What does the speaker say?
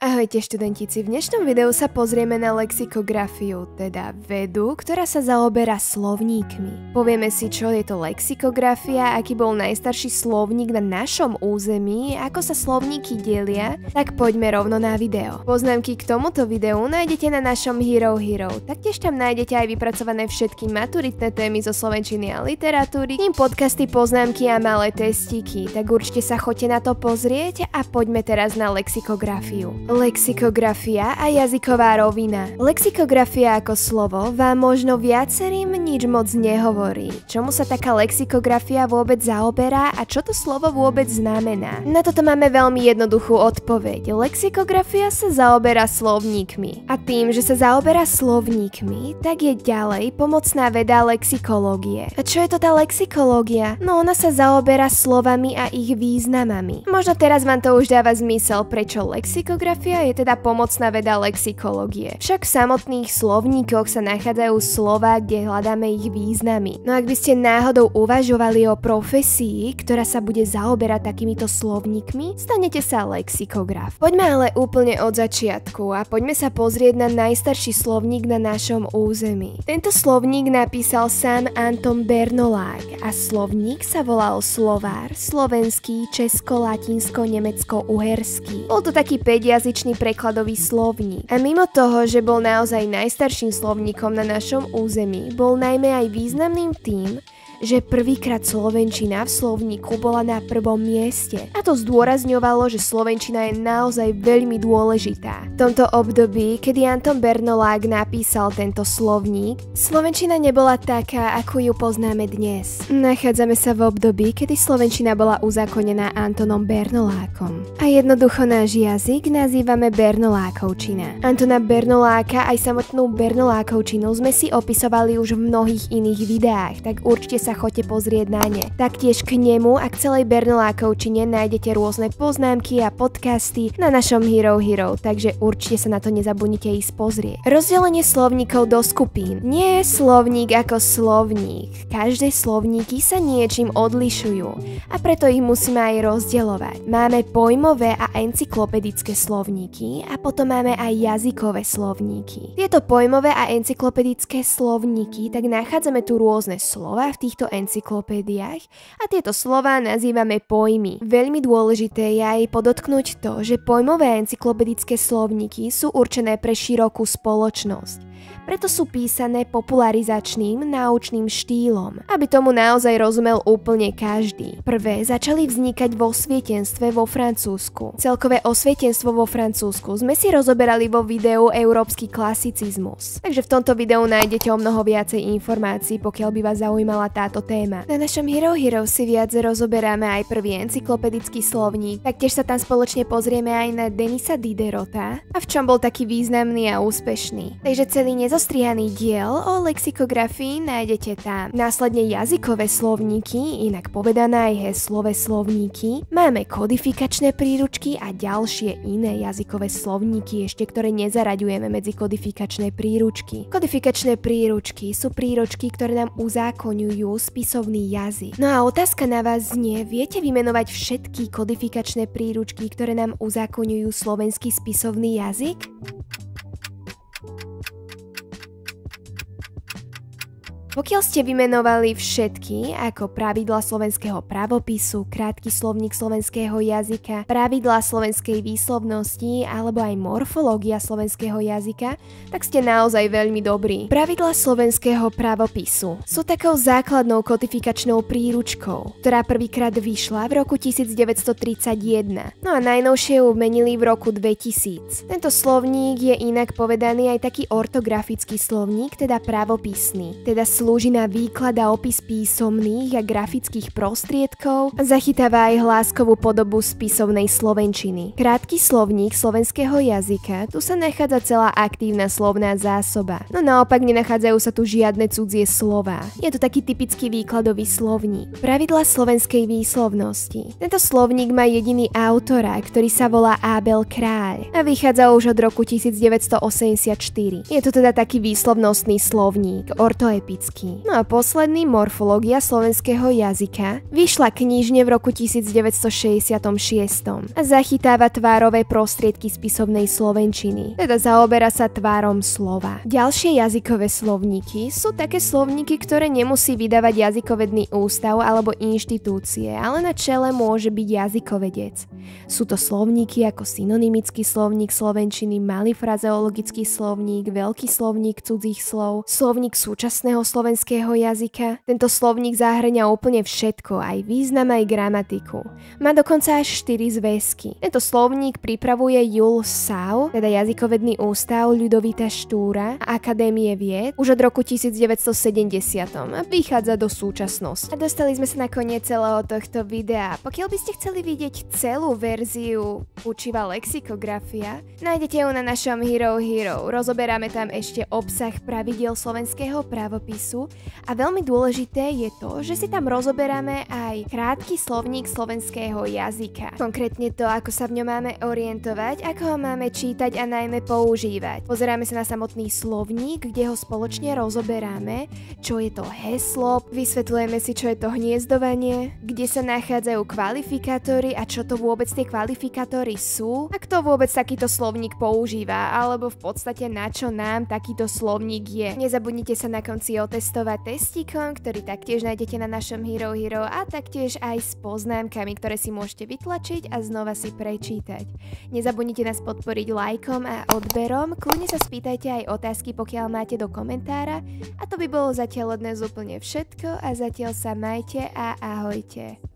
Ahojte študentici, v dnešnom videu sa pozrieme na lexikografiu, teda vedu, ktorá sa zaoberá slovníkmi. Povieme si, čo je to lexikografia, aký bol najstarší slovník na našom území, ako sa slovníky delia, tak poďme rovno na video. Poznámky k tomuto videu nájdete na našom Hero, taktiež tam nájdete aj vypracované všetky maturitné témy zo slovenčiny a literatúry, tým podcasty, poznámky a malé testíky, tak určite sa choďte na to pozrieť a poďme teraz na lexikografiu. Lexikografia a jazyková rovina. Lexikografia ako slovo vám možno viacerým nič moc nehovorí. Čomu sa taká lexikografia vôbec zaoberá a čo to slovo vôbec znamená? Na toto máme veľmi jednoduchú odpoveď. Lexikografia sa zaoberá slovníkmi. A tým, že sa zaoberá slovníkmi, tak je ďalej pomocná veda lexikológie. A čo je to tá lexikológia? No ona sa zaoberá slovami a ich významami. Možno teraz vám to už dáva zmysel, prečo lexikografia je teda pomocná veda lexikológie. Však v samotných slovníkoch sa nachádzajú slová, kde hľadáme ich významy. No ak by ste náhodou uvažovali o profesii, ktorá sa bude zaoberať takýmito slovníkmi, stanete sa lexikograf. Poďme ale úplne od začiatku a poďme sa pozrieť na najstarší slovník na našom území. Tento slovník napísal sám Anton Bernolák a slovník sa volal Slovár slovenský, česko-latinsko-nemecko-uherský. Bol to taký 5-jazyčný prekladový slovník. A mimo toho, že bol naozaj najstarším slovníkom na našom území, bol najmä aj významným tým, že prvýkrát slovenčina v slovníku bola na prvom mieste. A to zdôrazňovalo, že slovenčina je naozaj veľmi dôležitá. V tomto období, kedy Anton Bernolák napísal tento slovník, slovenčina nebola taká, ako ju poznáme dnes. Nachádzame sa v období, kedy slovenčina bola uzákonená Antonom Bernolákom. A jednoducho náš jazyk nazývame Bernolákovčina. Antona Bernoláka aj samotnú Bernolákovčinu sme si opisovali už v mnohých iných videách, tak určite sa choďte pozrieť na ne. Taktiež k nemu a k celej Bernolákovčine nájdete rôzne poznámky a podcasty na našom Hero, takže určite sa na to nezabudnite ísť pozrieť. Rozdelenie slovníkov do skupín. Nie je slovník ako slovník. Každé slovníky sa niečím odlišujú a preto ich musíme aj rozdeľovať. Máme pojmové a encyklopedické slovníky a potom máme aj jazykové slovníky. Tieto pojmové a encyklopedické slovníky, tak nachádzame tu rôzne slova v týchto encyklopédiách a tieto slová nazývame pojmy. Veľmi dôležité je aj podotknúť to, že pojmové encyklopedické slovníky sú určené pre širokú spoločnosť. Preto sú písané popularizačným náučným štýlom, aby tomu naozaj rozumel úplne každý. Prvé začali vznikať vo osvietenstve vo Francúzsku. Celkové osvietenstvo vo Francúzsku sme si rozoberali vo videu Európsky klasicizmus. Takže v tomto videu nájdete o mnoho viacej informácií, pokiaľ by vás zaujímala táto téma. Na našom Hero si viac rozoberáme aj prvý encyklopedický slovník, taktiež sa tam spoločne pozrieme aj na Denisa Diderota a v čom bol taký významný a úspešný. Takže celý nezostrihaný diel o lexikografii nájdete tam. Následne jazykové slovníky, inak povedané aj heslové slovníky. Máme kodifikačné príručky a ďalšie iné jazykové slovníky, ešte ktoré nezaraďujeme medzi kodifikačné príručky. Kodifikačné príručky sú príručky, ktoré nám uzákoňujú spisovný jazyk. No a otázka na vás znie, viete vymenovať všetky kodifikačné príručky, ktoré nám uzákoňujú slovenský spisovný jazyk? Pokiaľ ste vymenovali všetky, ako pravidlá slovenského pravopisu, krátky slovník slovenského jazyka, pravidlá slovenskej výslovnosti alebo aj morfológia slovenského jazyka, tak ste naozaj veľmi dobrí. Pravidlá slovenského pravopisu sú takou základnou kodifikačnou príručkou, ktorá prvýkrát vyšla v roku 1931. No a najnovšie ju menili v roku 2000. Tento slovník je inak povedaný aj taký ortografický slovník, teda pravopisný, teda slúži na výklad a opis písomných a grafických prostriedkov a zachytáva aj hláskovú podobu spisovnej slovenčiny. Krátky slovník slovenského jazyka, tu sa nachádza celá aktívna slovná zásoba. No naopak nenachádzajú sa tu žiadne cudzie slová. Je to taký typický výkladový slovník. Pravidlá slovenskej výslovnosti. Tento slovník má jediný autora, ktorý sa volá Ábel Kráľ a vychádza už od roku 1984. Je to teda taký výslovnostný slovník, ortoepický. slovenský. No a posledný, Morfológia slovenského jazyka, vyšla knižne v roku 1966 a zachytáva tvárové prostriedky spisovnej slovenčiny, teda zaoberá sa tvárom slova. Ďalšie jazykové slovníky sú také slovníky, ktoré nemusí vydávať jazykovedný ústav alebo inštitúcie, ale na čele môže byť jazykovedec. Sú to slovníky ako synonymický slovník slovenčiny, malý frazeologický slovník, veľký slovník cudzích slov, slovník súčasného slovenského jazyka. Tento slovník zahŕňa úplne všetko, aj význam, aj gramatiku. Má dokonca až 4 zväzky. Tento slovník pripravuje Jul Sau, teda jazykovedný ústav Ľudovita Štúra a Akadémie vied, už od roku 1970 a vychádza do súčasnosti. A dostali sme sa na koniec celého tohto videa. Pokiaľ by ste chceli vidieť celú verziu učiva lexikografia, nájdete ju na našom Hero Hero. Rozoberáme tam ešte obsah pravidiel slovenského právopisu a veľmi dôležité je to, že si tam rozoberáme aj krátky slovník slovenského jazyka. Konkrétne to, ako sa v ňom máme orientovať, ako ho máme čítať a najmä používať. Pozeráme sa na samotný slovník, kde ho spoločne rozoberáme, čo je to heslo, vysvetľujeme si, čo je to hniezdovanie, kde sa nachádzajú kvalifikátory a čo to vôbec tie kvalifikátory sú a kto vôbec takýto slovník používa, alebo v podstate na čo nám takýto slovník je. Nezabudnite sa na konci otestovať testíkom, ktorý taktiež nájdete na našom Hero Hero a taktiež aj s poznámkami, ktoré si môžete vytlačiť a znova si prečítať. Nezabudnite nás podporiť lajkom a odberom, kľudne sa spýtajte aj otázky, pokiaľ máte do komentára a to by bolo zatiaľ od nás úplne všetko a zatiaľ sa majte a ahojte.